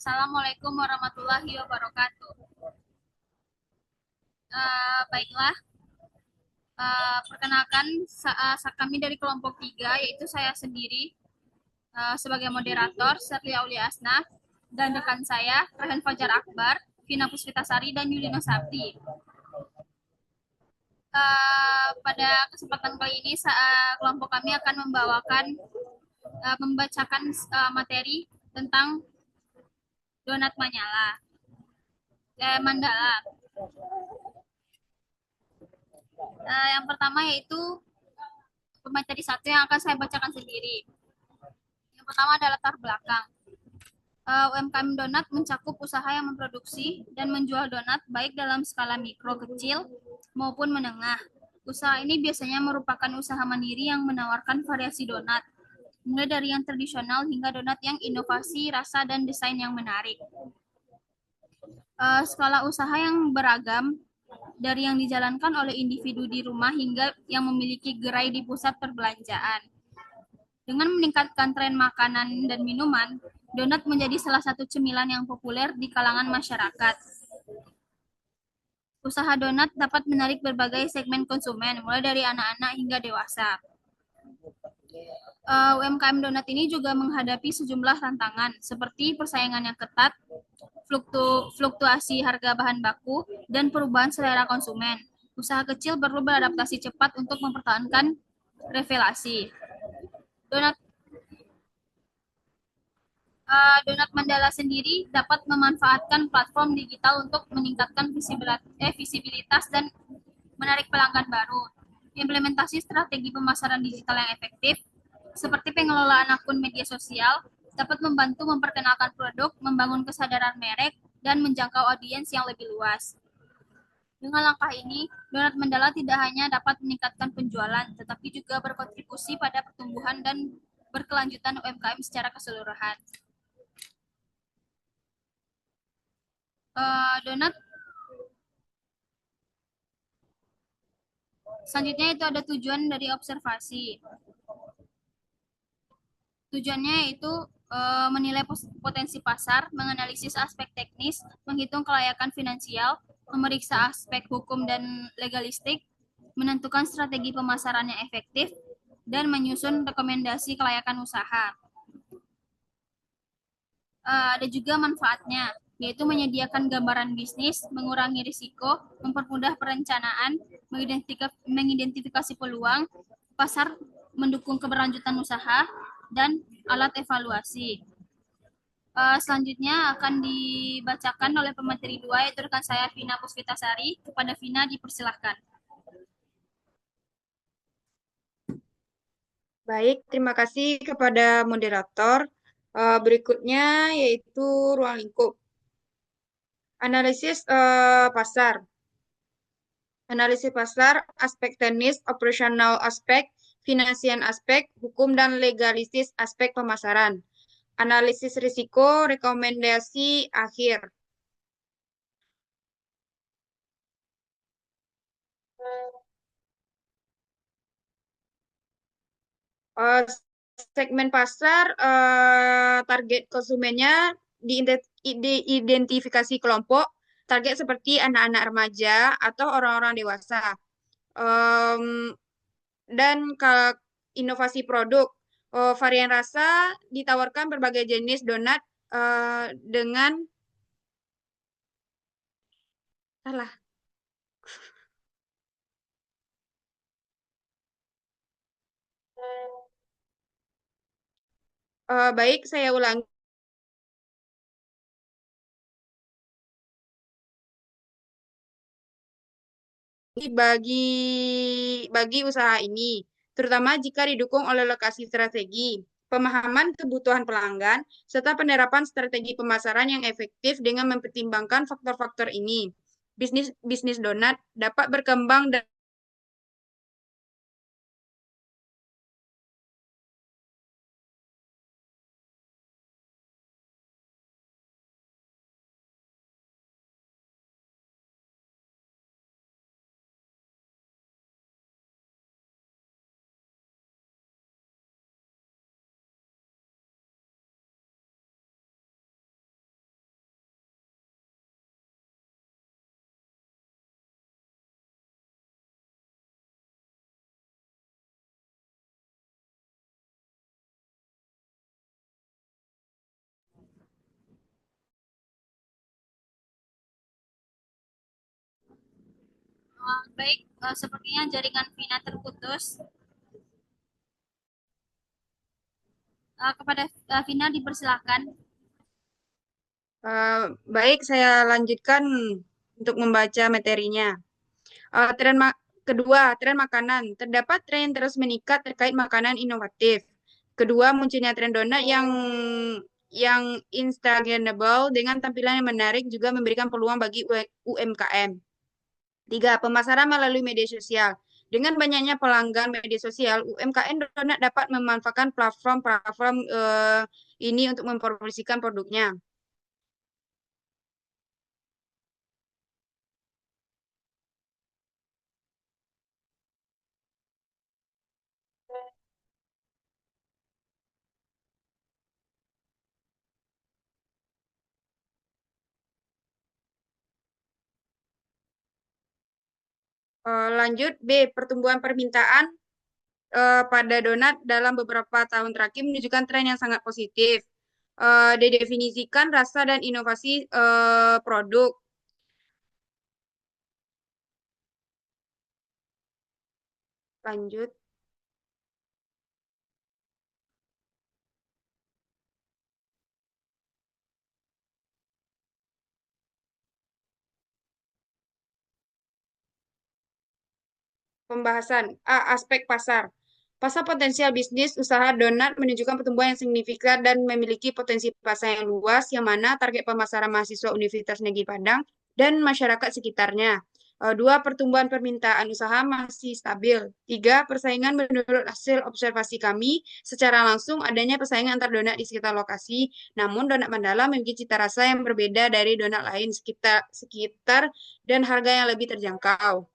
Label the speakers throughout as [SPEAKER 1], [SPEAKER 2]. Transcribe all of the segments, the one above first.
[SPEAKER 1] Assalamualaikum warahmatullahi wabarakatuh. Baiklah, perkenalkan kami dari kelompok 3, yaitu saya sendiri sebagai moderator, Serli Aulia Asna, dan rekan saya, Rehan Fajar Akbar, Vina Puspitasari, dan Yulino Sabti. Pada kesempatan kali ini, kelompok kami akan membacakan materi tentang donat Mandala. Yang pertama yaitu pemateri satu yang akan saya bacakan sendiri. Yang pertama adalah latar belakang. UMKM Donat mencakup usaha yang memproduksi dan menjual donat baik dalam skala mikro kecil maupun menengah. Usaha ini biasanya merupakan usaha mandiri yang menawarkan variasi donat, mulai dari yang tradisional hingga donat yang inovasi, rasa, dan desain yang menarik. Skala usaha yang beragam, dari yang dijalankan oleh individu di rumah hingga yang memiliki gerai di pusat perbelanjaan. Dengan meningkatkan tren makanan dan minuman, donat menjadi salah satu cemilan yang populer di kalangan masyarakat. Usaha donat dapat menarik berbagai segmen konsumen, mulai dari anak-anak hingga dewasa. UMKM donat ini juga menghadapi sejumlah tantangan, seperti persaingan yang ketat, fluktuasi harga bahan baku, dan perubahan selera konsumen. Usaha kecil perlu beradaptasi cepat untuk mempertahankan relasi. Donat Donat Mandala sendiri dapat memanfaatkan platform digital untuk meningkatkan visibilitas dan menarik pelanggan baru. Implementasi strategi pemasaran digital yang efektif, seperti pengelolaan akun media sosial, dapat membantu memperkenalkan produk, membangun kesadaran merek, dan menjangkau audiens yang lebih luas. Dengan langkah ini, Donat Mandala tidak hanya dapat meningkatkan penjualan, tetapi juga berkontribusi pada pertumbuhan dan berkelanjutan UMKM secara keseluruhan. Donat selanjutnya itu ada tujuan dari observasi. Tujuannya yaitu menilai potensi pasar, menganalisis aspek teknis, menghitung kelayakan finansial, memeriksa aspek hukum dan legalistik, menentukan strategi pemasaran yang efektif, dan menyusun rekomendasi kelayakan usaha. Ada juga manfaatnya, yaitu menyediakan gambaran bisnis, mengurangi risiko, mempermudah perencanaan, mengidentifikasi peluang, pasar, mendukung keberlanjutan usaha, dan alat evaluasi. Selanjutnya akan dibacakan oleh pemateri 2, yaitu rekan saya Vina Puspitasari. Kepada Vina dipersilahkan.
[SPEAKER 2] Baik, terima kasih kepada moderator. Berikutnya yaitu ruang lingkup. Analisis pasar. Analisis pasar, aspek teknis, operasional aspek, finansial aspek, hukum dan legalistis aspek pemasaran. Analisis risiko, rekomendasi akhir. Segmen pasar, target konsumennya diidentifikasi kelompok, target seperti anak-anak remaja atau orang-orang dewasa. Dan inovasi produk, varian rasa ditawarkan berbagai jenis donat dengan salah. Baik, saya ulangi. Bagi usaha ini, terutama jika didukung oleh lokasi strategi, pemahaman kebutuhan pelanggan, serta penerapan strategi pemasaran yang efektif dengan mempertimbangkan faktor-faktor ini. Bisnis donat dapat berkembang dan
[SPEAKER 1] Baik, sepertinya jaringan Vina terputus. Kepada Vina dipersilahkan.
[SPEAKER 2] Baik, saya lanjutkan untuk membaca materinya. Kedua, tren makanan. Terdapat tren terus meningkat terkait makanan inovatif. Kedua, munculnya tren donat yang instagramable dengan tampilan yang menarik juga memberikan peluang bagi UMKM. Tiga, pemasaran melalui media sosial. Dengan banyaknya pelanggan media sosial, UMKM donat dapat memanfaatkan platform-platform ini untuk mempromosikan produknya. Lanjut B, pertumbuhan permintaan pada donat dalam beberapa tahun terakhir menunjukkan tren yang sangat positif. Didefinisikan rasa dan inovasi produk. Lanjut. Pembahasan A. Aspek pasar. Pasar potensial bisnis usaha donat menunjukkan pertumbuhan yang signifikan dan memiliki potensi pasar yang luas, yang mana target pemasaran mahasiswa Universitas Negeri Padang dan masyarakat sekitarnya. Dua, pertumbuhan permintaan usaha masih stabil. Tiga, persaingan menurut hasil observasi kami, secara langsung adanya persaingan antar donat di sekitar lokasi, namun donat Mandala memiliki cita rasa yang berbeda dari donat lain sekitar dan harga yang lebih terjangkau.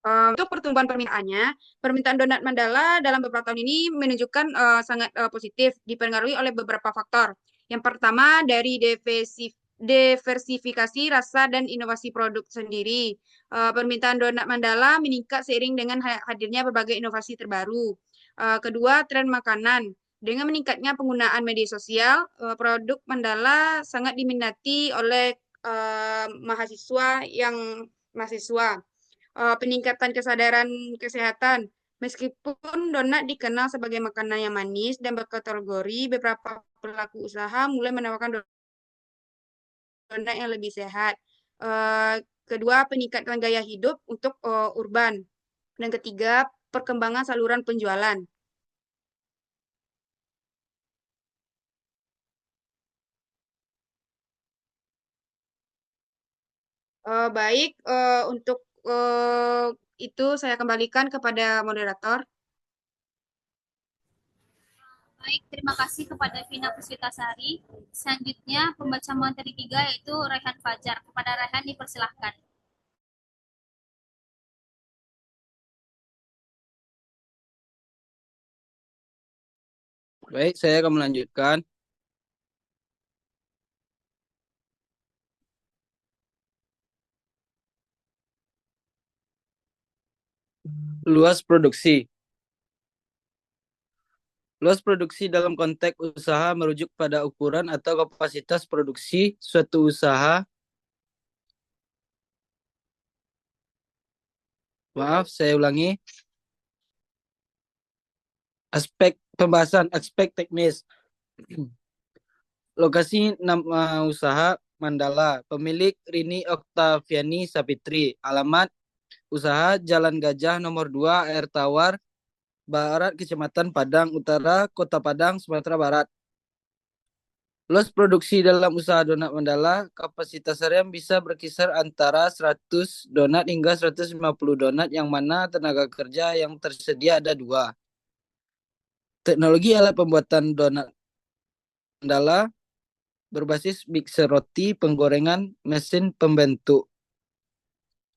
[SPEAKER 2] Untuk pertumbuhan permintaan donat Mandala dalam beberapa tahun ini menunjukkan sangat positif, dipengaruhi oleh beberapa faktor. Yang pertama dari diversifikasi rasa dan inovasi produk sendiri. Permintaan donat Mandala meningkat seiring dengan hadirnya berbagai inovasi terbaru. Kedua, tren makanan. Dengan meningkatnya penggunaan media sosial, produk Mandala sangat diminati oleh mahasiswa. Peningkatan kesadaran kesehatan. Meskipun donat dikenal sebagai makanan yang manis dan berkategori, beberapa pelaku usaha mulai menawarkan donat yang lebih sehat. Eh, Kedua, peningkatan gaya hidup untuk urban. Dan ketiga, perkembangan saluran penjualan. Baik, untuk itu saya kembalikan kepada moderator.
[SPEAKER 1] Baik, terima kasih kepada Vina Puspitasari. Selanjutnya, pembaca materi 3 yaitu Raihan Fajar. Kepada Raihan dipersilahkan.
[SPEAKER 3] Baik, saya akan melanjutkan. Luas produksi. Luas produksi dalam konteks usaha merujuk pada ukuran atau kapasitas produksi suatu usaha. Maaf, saya ulangi. Aspek teknis. Lokasi nama usaha Mandala, pemilik Rini Oktaviani Sapitri, alamat usaha Jalan Gajah nomor 2 Air Tawar Barat, Kecamatan Padang Utara, Kota Padang, Sumatera Barat. Luas produksi dalam usaha donat Mandala, kapasitas harian bisa berkisar antara 100 donat hingga 150 donat, yang mana tenaga kerja yang tersedia ada 2. Teknologi alat pembuatan donat Mandala berbasis mixer roti, penggorengan, mesin pembentuk.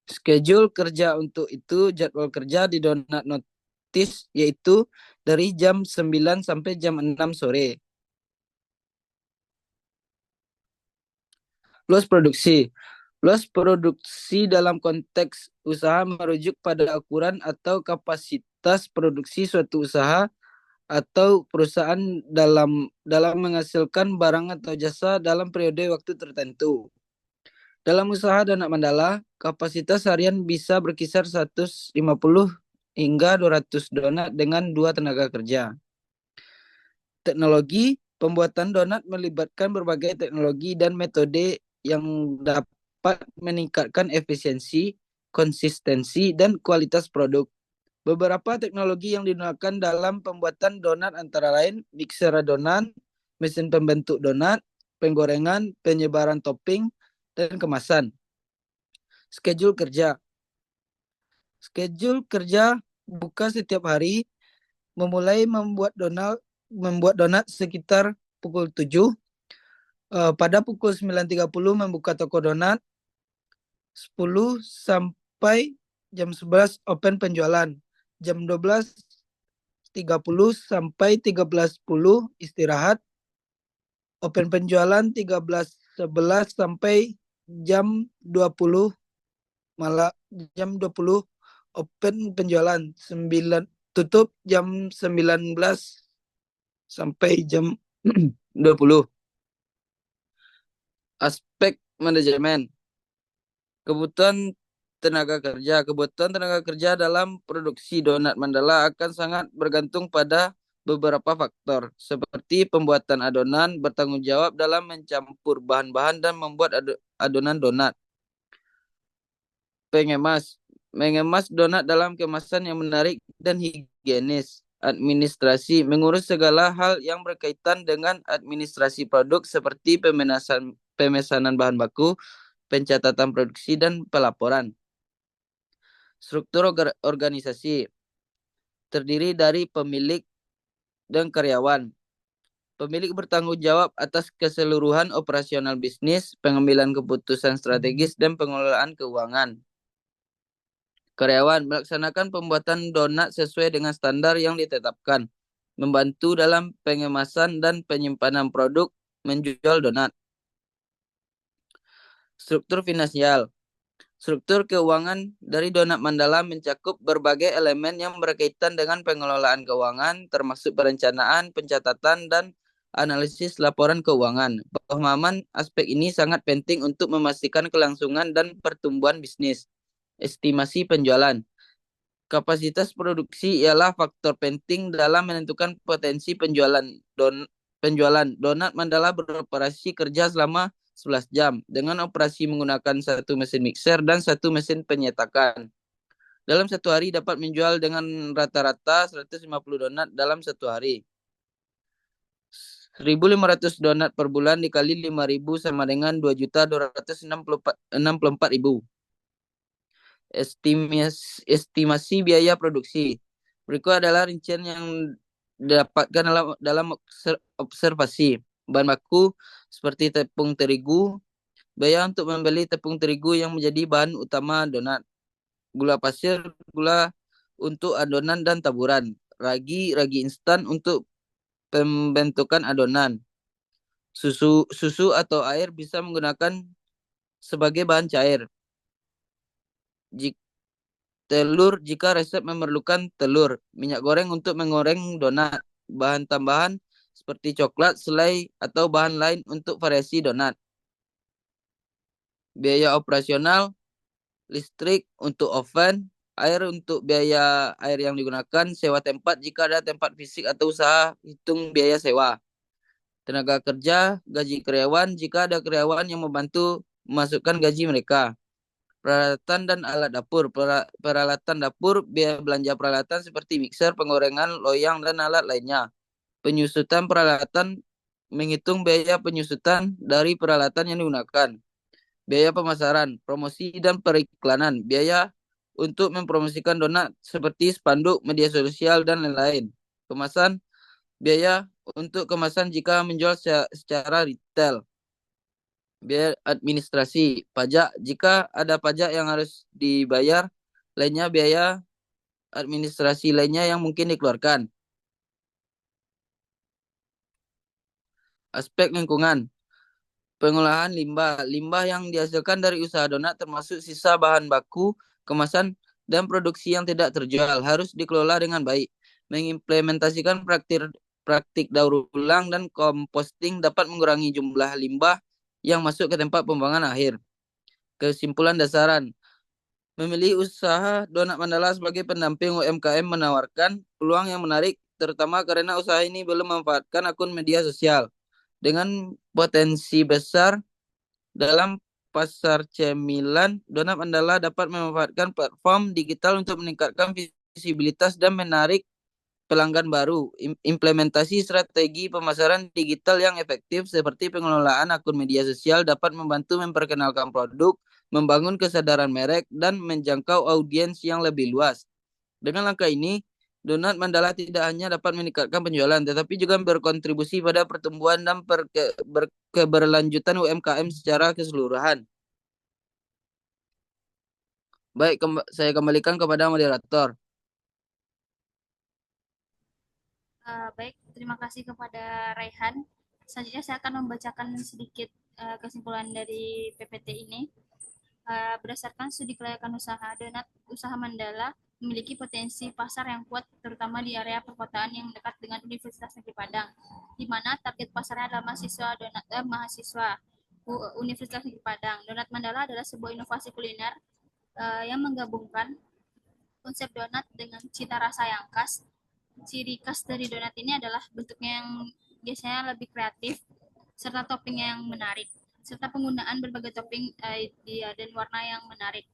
[SPEAKER 3] Schedule kerja untuk itu, jadwal kerja di Donat Notice yaitu dari jam 9 sampai jam 6 sore. Luas produksi. Luas produksi dalam konteks usaha merujuk pada ukuran atau kapasitas produksi suatu usaha atau perusahaan dalam menghasilkan barang atau jasa dalam periode waktu tertentu. Dalam usaha donat Mandala, kapasitas harian bisa berkisar 150 hingga 200 donat dengan 2 tenaga kerja. Teknologi pembuatan donat melibatkan berbagai teknologi dan metode yang dapat meningkatkan efisiensi, konsistensi, dan kualitas produk. Beberapa teknologi yang digunakan dalam pembuatan donat antara lain mixer adonan, mesin pembentuk donat, penggorengan, penyebaran topping, dan kemasan. Schedule kerja. Schedule kerja buka setiap hari, memulai membuat donat sekitar pukul 7. Pada pukul 9.30 membuka toko donat, 10 sampai jam 11 open penjualan, jam 12.30 sampai 13.10 istirahat, open penjualan 13.11 sampai jam 20 jam 20 open penjualan, 9 tutup jam 19 sampai jam 20. Aspek manajemen. Kebutuhan tenaga kerja dalam produksi donat Mandala akan sangat bergantung pada beberapa faktor, seperti pembuatan adonan, bertanggung jawab dalam mencampur bahan-bahan dan membuat adonan donat. Mengemas donat dalam kemasan yang menarik dan higienis. Administrasi, mengurus segala hal yang berkaitan dengan administrasi produk seperti pemesanan bahan baku, pencatatan produksi, dan pelaporan. Struktur organisasi terdiri dari pemilik dan karyawan. Pemilik bertanggung jawab atas keseluruhan operasional bisnis, pengambilan keputusan strategis, dan pengelolaan keuangan. Karyawan melaksanakan pembuatan donat sesuai dengan standar yang ditetapkan, membantu dalam pengemasan dan penyimpanan produk, menjual donat. Struktur finansial. Struktur keuangan dari donat Mandala mencakup berbagai elemen yang berkaitan dengan pengelolaan keuangan, termasuk perencanaan, pencatatan, dan analisis laporan keuangan. Pemahaman aspek ini sangat penting untuk memastikan kelangsungan dan pertumbuhan bisnis. Estimasi penjualan. Kapasitas produksi ialah faktor penting dalam menentukan potensi penjualan. Donat Mandala beroperasi kerja selama 11 jam dengan operasi menggunakan 1 mesin mixer dan 1 mesin penyetakan. Dalam satu hari dapat menjual dengan rata-rata 150 donat dalam satu hari. 1.500 donat per bulan dikali 5.000 sama dengan 2.264.000. Estimasi biaya produksi. Berikut adalah rincian yang didapatkan dalam observasi. Bahan baku seperti tepung terigu, biaya untuk membeli tepung terigu yang menjadi bahan utama donat, gula pasir, gula untuk adonan dan taburan, ragi instan untuk pembentukan adonan, susu atau air bisa menggunakan sebagai bahan cair. Telur jika resep memerlukan telur, minyak goreng untuk menggoreng donat, bahan tambahan seperti coklat, selai, atau bahan lain untuk variasi donat. Biaya operasional, listrik untuk oven, air untuk biaya air yang digunakan, sewa tempat jika ada tempat fisik atau usaha, hitung biaya sewa. Tenaga kerja, gaji karyawan jika ada karyawan yang membantu memasukkan gaji mereka. Peralatan dan alat dapur. Peralatan dapur, biaya belanja peralatan seperti mixer, penggorengan, loyang, dan alat lainnya. Penyusutan peralatan, menghitung biaya penyusutan dari peralatan yang digunakan. Biaya pemasaran, promosi, dan periklanan. Biaya untuk mempromosikan donat seperti spanduk, media sosial, dan lain-lain. Kemasan, biaya untuk kemasan jika menjual secara retail. Biaya administrasi, pajak jika ada pajak yang harus dibayar, lainnya biaya administrasi lainnya yang mungkin dikeluarkan. Aspek lingkungan. Pengolahan limbah. Limbah yang dihasilkan dari usaha donat termasuk sisa bahan baku, kemasan, dan produksi yang tidak terjual harus dikelola dengan baik. Mengimplementasikan praktik daur ulang dan composting dapat mengurangi jumlah limbah yang masuk ke tempat pembuangan akhir. Kesimpulan dasaran. Memilih usaha Donat Mandala sebagai pendamping UMKM menawarkan peluang yang menarik, terutama karena usaha ini belum memanfaatkan akun media sosial. Dengan potensi besar dalam pasar cemilan, Donat Mandala dapat memanfaatkan platform digital untuk meningkatkan visibilitas dan menarik pelanggan baru. Implementasi strategi pemasaran digital yang efektif seperti pengelolaan akun media sosial dapat membantu memperkenalkan produk, membangun kesadaran merek, dan menjangkau audiens yang lebih luas. Dengan langkah ini, Donat Mandala tidak hanya dapat meningkatkan penjualan, tetapi juga berkontribusi pada pertumbuhan dan keberlanjutan UMKM secara keseluruhan. Baik, saya kembalikan kepada moderator.
[SPEAKER 1] Baik, terima kasih kepada Raihan. Selanjutnya saya akan membacakan sedikit kesimpulan dari PPT ini. Berdasarkan studi kelayakan usaha, Donat Usaha Mandala memiliki potensi pasar yang kuat, terutama di area perkotaan yang dekat dengan Universitas Negeri Padang, di mana target pasarnya adalah mahasiswa Universitas Negeri Padang. Donat Mandala adalah sebuah inovasi kuliner yang menggabungkan konsep donat dengan cita rasa yang khas. Ciri khas dari donat ini adalah bentuknya yang biasanya lebih kreatif, serta topping yang menarik, serta penggunaan berbagai topping dan warna yang menarik.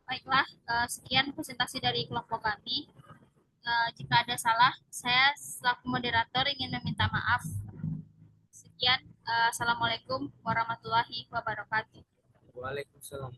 [SPEAKER 1] Baiklah, sekian presentasi dari kelompok kami. Jika ada salah, saya selaku moderator ingin meminta maaf. Sekian, assalamualaikum warahmatullahi wabarakatuh.
[SPEAKER 3] Waalaikumsalam.